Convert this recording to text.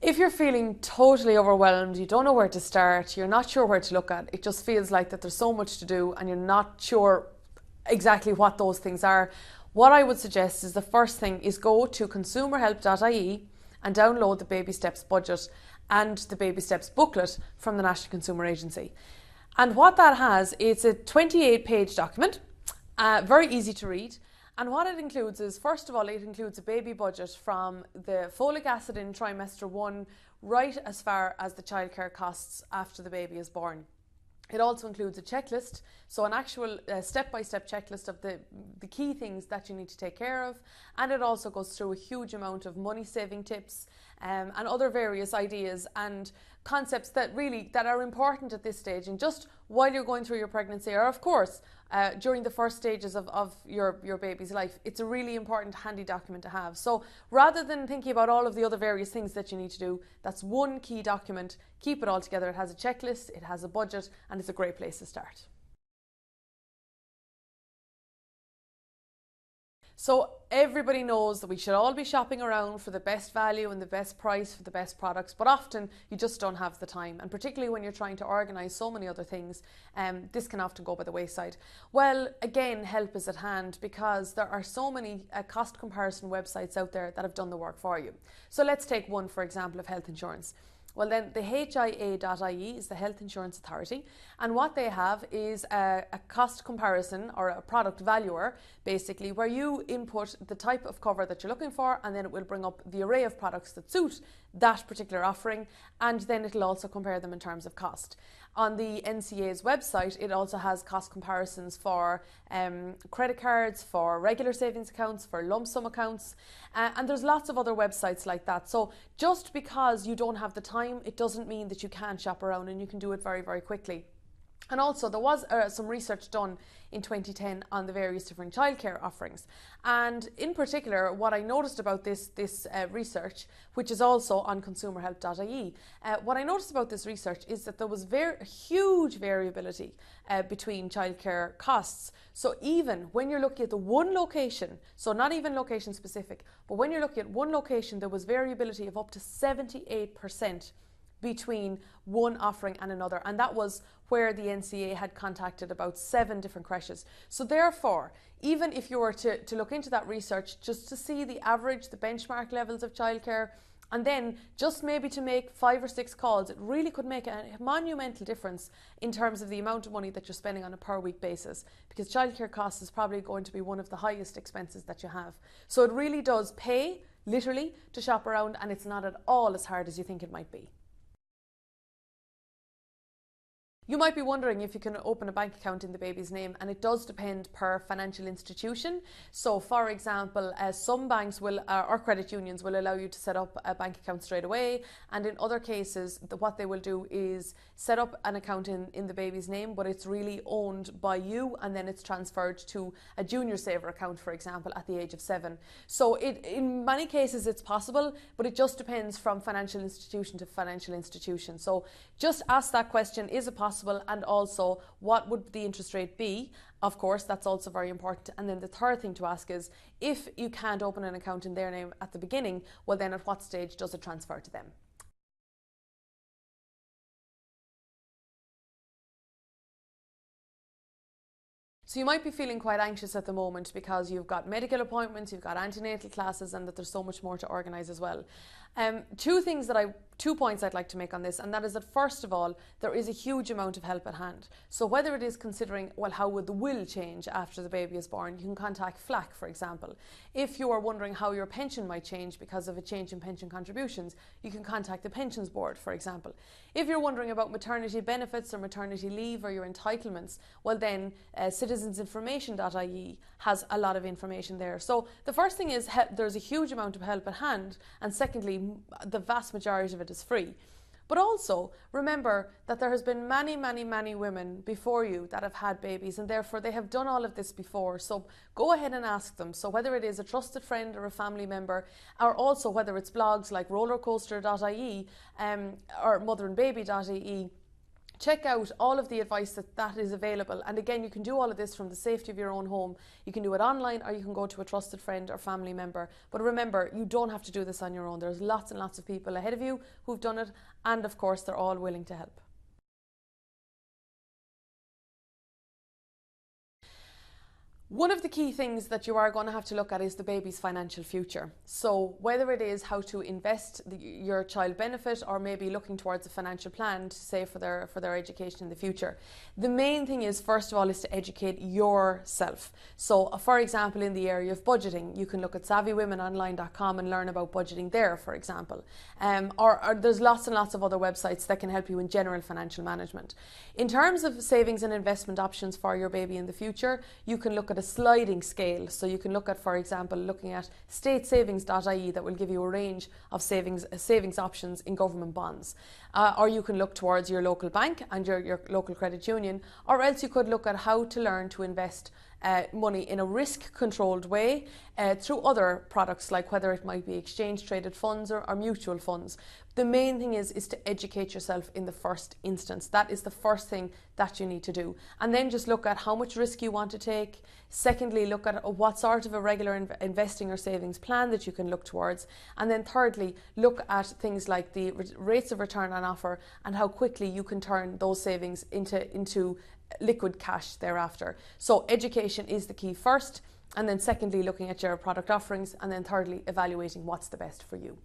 If you're feeling totally overwhelmed, you don't know where to start, you're not sure where to look at, it just feels like that there's so much to do and you're not sure exactly what those things are, what I would suggest is the first thing is go to consumerhelp.ie and download the Baby Steps budget and the Baby Steps booklet from the National Consumer Agency. And what that has, it's a 28-page document, very easy to read. And what it includes is, first of all, it includes a baby budget from the folic acid in trimester 1 right as far as the childcare costs after the baby is born. It also includes a checklist, so an actual step-by-step checklist of the key things that you need to take care of, and it also goes through a huge amount of money-saving tips and other various ideas and concepts that are important at this stage, and just while you're going through your pregnancy, or of course during the first stages of your baby's life. It's a really important, handy document to have. So rather than thinking about all of the other various things that you need to do, that's one key document. Keep it all together. It has a checklist, it has a budget, and it's a great place to start. So everybody knows that we should all be shopping around for the best value and the best price for the best products, but often you just don't have the time, and particularly when you're trying to organise so many other things, this can often go by the wayside. Well, again, help is at hand because there are so many cost comparison websites out there that have done the work for you. So let's take one, for example, of health insurance. Well, then the HIA.ie is the Health Insurance Authority, and what they have is a cost comparison, or a product valuer, basically, where you input the type of cover that you're looking for, and then it will bring up the array of products that suit that particular offering, and then it'll also compare them in terms of cost. On the NCA's website, it also has cost comparisons for credit cards, for regular savings accounts, for lump sum accounts, and there's lots of other websites like that. So just because you don't have the time, it doesn't mean that you can't shop around, and you can do it very, very quickly. And also there was some research done in 2010 on the various different childcare offerings, and in particular what I noticed about this research, which is also on consumerhelp.ie, what I noticed about this research is that there was huge variability between childcare costs. So even when you're looking at the one location, so not even location specific, but when you're looking at one location, there was variability of up to 78% between one offering and another, and that was where the NCA had contacted about 7 different creches. So therefore, even if you were to look into that research just to see the average, the benchmark levels of childcare, and then just maybe to make 5 or 6 calls, it really could make a monumental difference in terms of the amount of money that you're spending on a per week basis, because childcare costs is probably going to be one of the highest expenses that you have. So it really does pay, literally, to shop around, and it's not at all as hard as you think it might be. You might be wondering if you can open a bank account in the baby's name, and it does depend per financial institution. So for example, some banks will, or credit unions will allow you to set up a bank account straight away, and in other cases what they will do is set up an account in the baby's name, but it's really owned by you, and then it's transferred to a junior saver account, for example, at the age of 7. So in many cases it's possible, but it just depends from financial institution to financial institution. So just ask that question, is it possible? And also, what would the interest rate be? Of course, that's also very important. And then the third thing to ask is, if you can't open an account in their name at the beginning, well then at what stage does it transfer to them? So you might be feeling quite anxious at the moment because you've got medical appointments, you've got antenatal classes, and that there's so much more to organise as well. Two points I'd like to make on this, and that is that first of all, there is a huge amount of help at hand. So whether it is considering, well, how would the will change after the baby is born, you can contact FLAC, for example. If you are wondering how your pension might change because of a change in pension contributions, you can contact the Pensions Board, for example. If you're wondering about maternity benefits or maternity leave or your entitlements, well then citizensinformation.ie has a lot of information there. So the first thing is there's a huge amount of help at hand, and secondly, the vast majority of it is free. But also remember that there has been many, many, many women before you that have had babies, and therefore they have done all of this before. So go ahead and ask them. So whether it is a trusted friend or a family member, or also whether it's blogs like rollercoaster.ie or motherandbaby.ie, Check out all of the advice that is available. And again, you can do all of this from the safety of your own home. You can do it online, or you can go to a trusted friend or family member. But remember, you don't have to do this on your own. There's lots and lots of people ahead of you who've done it. And of course, they're all willing to help. One of the key things that you are going to have to look at is the baby's financial future. So whether it is how to invest your child benefit, or maybe looking towards a financial plan to save for their education in the future. The main thing is, first of all, is to educate yourself. So for example, in the area of budgeting, you can look at savvywomenonline.com and learn about budgeting there, for example. Or there's lots and lots of other websites that can help you in general financial management. In terms of savings and investment options for your baby in the future, you can look at a sliding scale. So you can look at, for example, looking at statesavings.ie, that will give you a range of savings options in government bonds. Or you can look towards your local bank and your local credit union, or else you could look at how to learn to invest money in a risk-controlled way through other products, like whether it might be exchange-traded funds or mutual funds. The main thing is to educate yourself in the first instance. That is the first thing that you need to do. And then just look at how much risk you want to take. Secondly, look at what sort of a regular investing or savings plan that you can look towards. And then thirdly, look at things like the rates of return on offer and how quickly you can turn those savings into liquid cash thereafter. So education is the key first, and then secondly, looking at your product offerings, and then thirdly, evaluating what's the best for you.